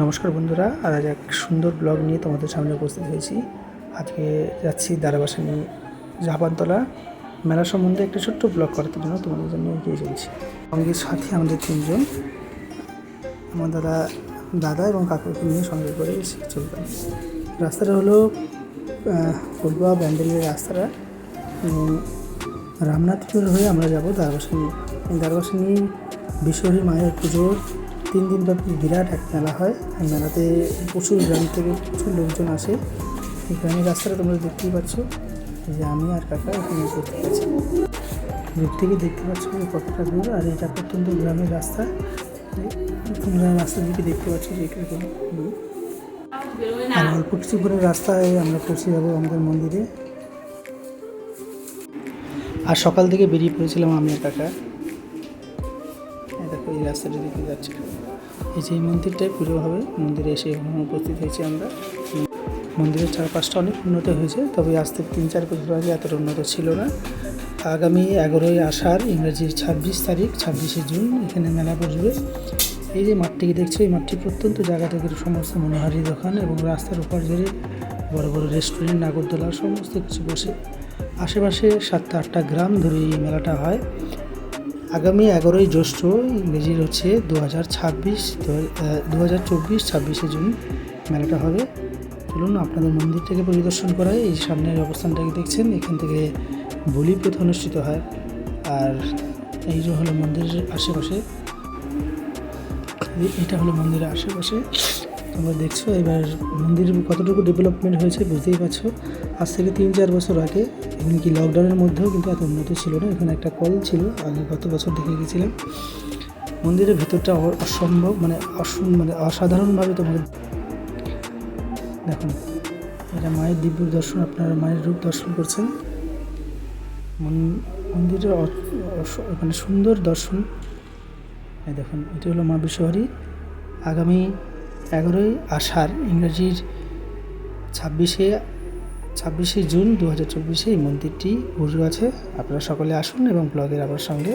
নমস্কার বন্ধুরা, আজ এক সুন্দর ব্লগ নিয়ে তোমাদের সামনে উপস্থিত হয়েছি। আজকে যাচ্ছি দারাবাসানি জাপানতলা মেলা সম্বন্ধে একটা ছোট্ট ব্লগ করার জন্য তোমাদের জন্য এগিয়ে চলছি। সঙ্গে সাথে আমাদের তিনজন, আমার দাদা এবং কাকুকে নিয়ে সঙ্গে করে চলবেন। রাস্তাটা হলো কলবা ব্যান্ডেলের রাস্তাটা, এবং রামনাথপুর হয়ে আমরা যাব দারাবাসানি বিশ্বহরী মায়ের পুজোর 3 দিন ব্যাপী বিরাট এক মেলা হয়। মেলাতে প্রচুর গ্রাম থেকে প্রচুর লোকজন আসে। এই গ্রামের রাস্তাটা তোমরা দেখতেই পাচ্ছ, যে আমি আর কাকা এখানে করতে পারছি। দূর থেকে দেখতে পাচ্ছ কতটা দূর, আর এটা প্রত্যন্ত গ্রামের রাস্তা। তোমরা রাস্তার দিকে দেখতে পাচ্ছ যে আর অল্প কিছু করে রাস্তায় আমরা পৌঁছে যাবো আমাদের মন্দিরে। আর সকাল থেকে বেরিয়ে পড়েছিলাম আমি আর কাকা। দেখো এই রাস্তাটা দিকে যাচ্ছে, এই যে মন্দিরটাই পুজো হবে। মন্দিরে এসে উপস্থিত হয়েছি আমরা। মন্দিরের চারপাশটা অনেক উন্নত হয়েছে, তবে আজ থেকে 3-4 বছর আগে এতটা উন্নত ছিল না। আগামী 11ই আষাঢ়, ইংরেজির 26 তারিখ, 26শে জুন এখানে মেলা বসবে। এই যে মাঠটিকে দেখছো, এই মাঠটি প্রত্যন্ত জায়গা থেকে সমস্ত মনোহারী দোকান এবং রাস্তার উপর জুড়ে বড় বড় রেস্টুরেন্ট, নাগরদোলা সমস্ত কিছু বসে। আশেপাশে 7-8টা গ্রাম ধরে এই মেলাটা হয়। আগামী 11ই জ্যৈষ্ঠ, ইংরেজির হচ্ছে 2024-26শে জুন মেলাটা হবে। চলুন আপনাদের মন্দিরটাকে পরিদর্শন করায়। এই সামনের অবস্থানটাকে দেখছেন, এখান থেকে বলি প্রথা অনুষ্ঠিত হয়। আর এই যে হলো মন্দিরের আশেপাশে, এটা হলো মন্দিরের আশেপাশে তোমরা দেখছো। এবার মন্দিরের কতটুকু ডেভেলপমেন্ট হয়েছে বুঝতেই পারছো। আজ থেকে 3-4 বছর আগে, এমনকি লকডাউনের মধ্যেও কিন্তু এত উন্নত ছিল না। এখানে একটা কল ছিল, আগে গত বছর দেখে গেছিলাম। মন্দিরের ভেতরটা অসম্ভব মানে অসাধারণভাবে তোমাদের দেখুন। এটা মায়ের দিব্য দর্শন, আপনারা মায়ের রূপ দর্শন করছেন। মন্দিরের মানে সুন্দর দর্শন। এই দেখুন, এটি হলো মা বিশ্বহরী। আগামী 11ই আষাঢ়, ইংরেজির 26শে জুন 2024 এই মন্দিরটি পুজো আছে। আপনারা সকলে আসুন এবং ব্লগের আমার সঙ্গে